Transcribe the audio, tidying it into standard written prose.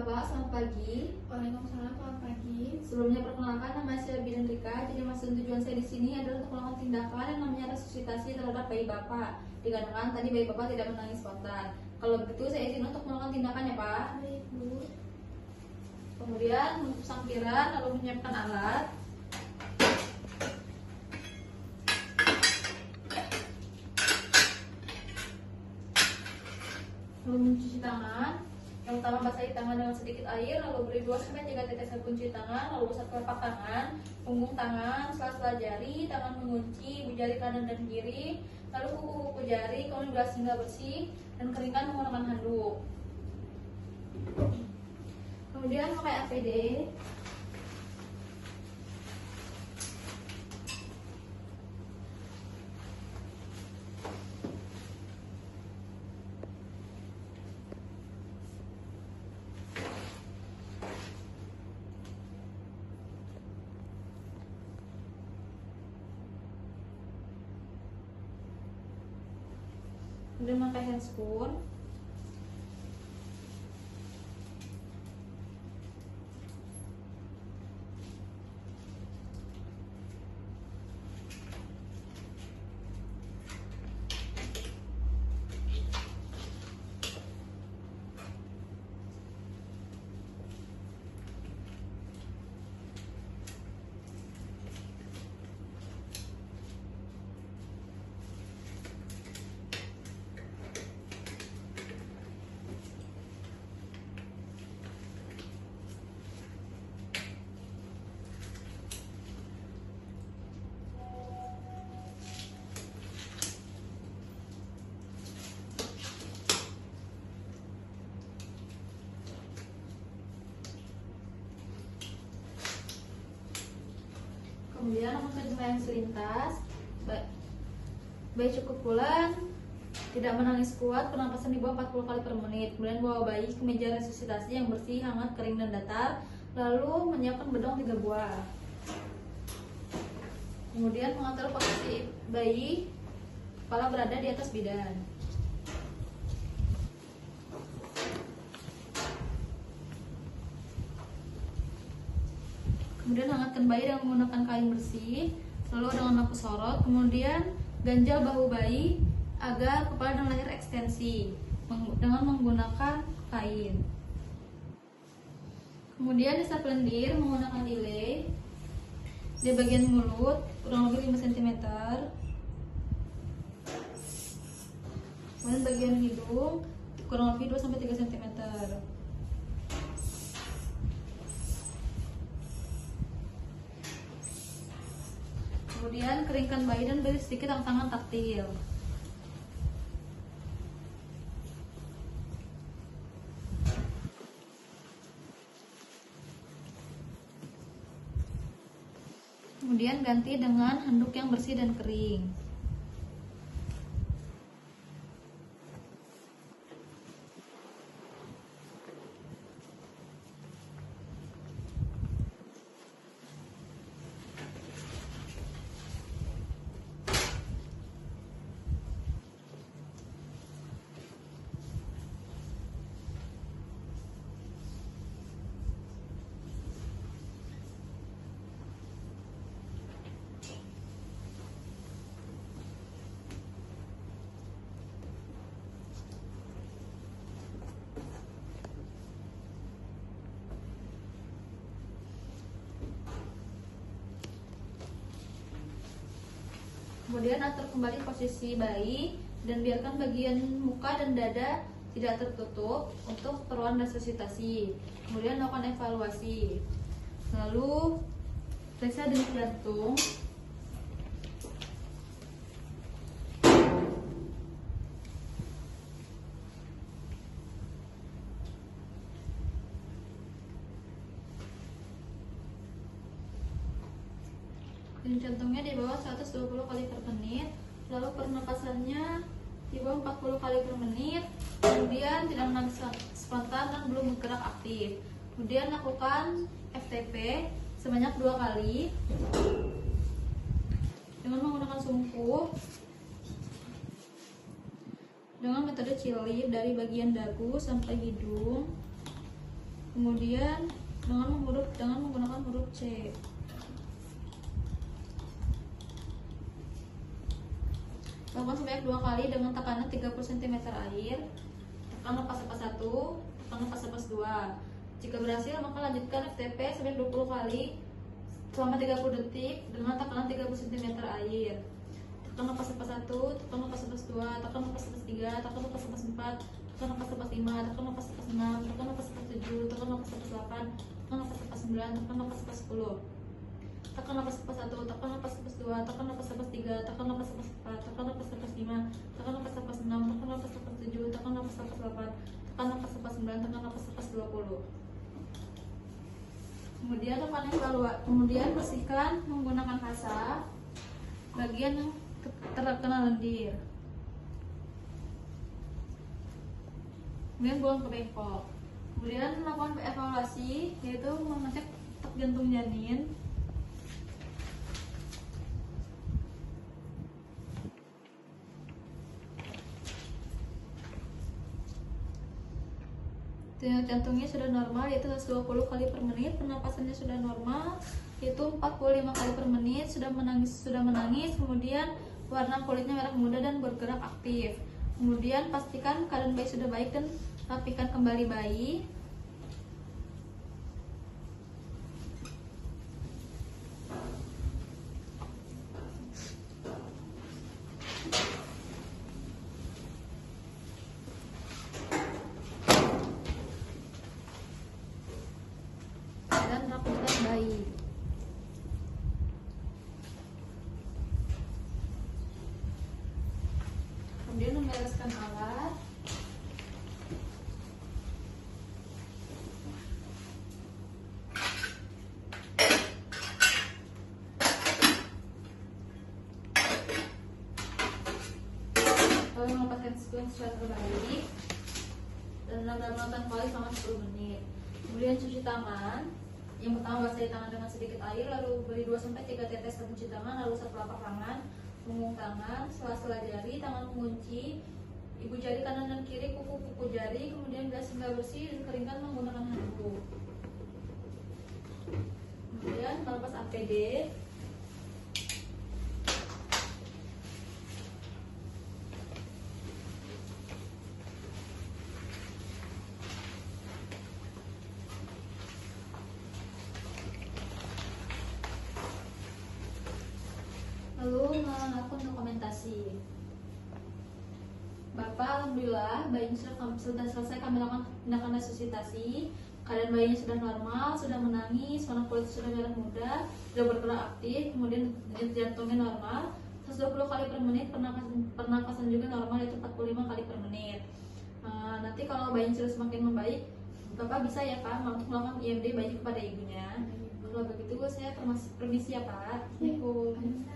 Bapak, selamat pagi. Waalaikumsalam, selamat pagi. Sebelumnya perkenalkan, nama saya Bidan Rika. Jadi maksud tujuan saya di sini adalah untuk melakukan tindakan yang namanya resusitasi terhadap bayi Bapak. Dikarenakan tadi bayi Bapak tidak menangis spontan. Kalau begitu saya izin untuk melakukan tindakan ya Pak. Baik, Bu. Kemudian menutup sampiran lalu menyiapkan alat. Lalu mencuci tangan. Yang pertama basahi tangan dengan sedikit air, lalu beri 2-3 tetes sabun cuci tangan, lalu usap telapak tangan, punggung tangan, sela-sela jari, tangan mengunci, jari kanan dan kiri, lalu kuku-kuku jari, kemudian bilas hingga bersih, dan keringkan menggunakan handuk. Kemudian pakai APD. Kemudian pakai handscoon. Kemudian lakukan jemarian selintas. Bayi cukup pulang, tidak menangis kuat, pernapasan di bawah 40 kali per menit. Kemudian bawa bayi ke meja resusitasi yang bersih, hangat, kering, dan datar. Lalu menyiapkan bedong 3 buah. Kemudian mengatur posisi bayi, kepala berada di atas bidan. Kemudian hangatkan bayi dengan menggunakan kain bersih, lalu dengan lampu sorot. Kemudian ganjal bahu bayi agar kepala dan leher ekstensi dengan menggunakan kain. Kemudian disapu lendir menggunakan lilin di bagian mulut kurang lebih 5 cm. Kemudian bagian hidung kurang lebih 2-3 cm. Kemudian keringkan bayi dan beri sedikit rangsangan taktil. Kemudian ganti dengan handuk yang bersih dan kering. Kemudian atur kembali posisi bayi dan biarkan bagian muka dan dada tidak tertutup untuk keperluan resusitasi. Kemudian lakukan evaluasi. Lalu periksa denyut jantung. Denyut jantungnya di bawah 120 kali per menit, lalu pernapasannya di bawah 40 kali per menit, kemudian tidak menangis spontan dan belum bergerak aktif. Kemudian lakukan FTP sebanyak 2 kali dengan menggunakan sungkuh dengan metode cilip dari bagian dagu sampai hidung. Kemudian dengan menggunakan huruf C. Lakukan sebanyak 2 kali dengan tekanan 30 cm air. Tekan lepas-lepas 1, tekan lepas-lepas 2. Jika berhasil, maka lanjutkan FTP sebanyak 20 kali selama 30 detik dengan tekanan 30 cm air. Tekan lepas-lepas 1, tekan lepas-lepas 2, tekan lepas-lepas 3, tekan lepas-lepas 4, tekan lepas-lepas 5, tekan lepas-lepas 6, tekan lepas-lepas 7, tekan lepas-lepas 8, tekan lepas-lepas 9, tekan lepas-lepas 10. Tekan lepas-lepas 1, tekan lepas-lepas 2, tekan lepas-lepas 3, tekan lepas-lepas 4, tekan lepas-lepas 5, tekan lepas-lepas 6, tekan lepas-lepas 7, tekan lepas-lepas 8, tekan lepas-lepas 9, tekan lepas-lepas 20. Kemudian bersihkan menggunakan hasa bagian yang terkena lendir. Kemudian buang ke bengkok. Kemudian melakukan evaluasi, yaitu mengecek detak jantung janin. Denyut jantungnya sudah normal, yaitu 120 kali per menit. Pernapasannya sudah normal, yaitu 45 kali per menit. Sudah menangis. Kemudian warna kulitnya merah muda dan bergerak aktif. Kemudian pastikan keadaan bayi sudah baik dan rapikan kembali bayi. Dan rapikan bayi. Kemudian membereskan alat. Lalu melepaskan sequence secara terbalik dan melakukan kali selama 10 menit. Kemudian cuci tangan. Yang pertama basahi tangan dengan sedikit air, lalu beri 2-3 tetes sabun cuci tangan, lalu 1 telapak tangan, punggung tangan, sela-sela jari, tangan mengunci, ibu jari kanan dan kiri, kuku-kuku jari, kemudian bilas hingga bersih dan keringkan menggunakan handuk. Kemudian melepas APD. Lalu melakukan dokumentasi. Bapak, alhamdulillah bayinya sudah selesai kami lakukan tindakan resusitasi. Keadaan bayinya sudah normal, sudah menangis, warna kulit sudah merah muda, sudah bergerak aktif, kemudian jantungnya normal, 120 kali per menit, pernapasan juga normal, yaitu 45 kali per menit. Nanti kalau bayinya sudah semakin membaik, Bapak bisa ya Pak untuk melakukan IMD bayi kepada ibunya. Kalau begitu saya permisi ya Pak. Assalamualaikum.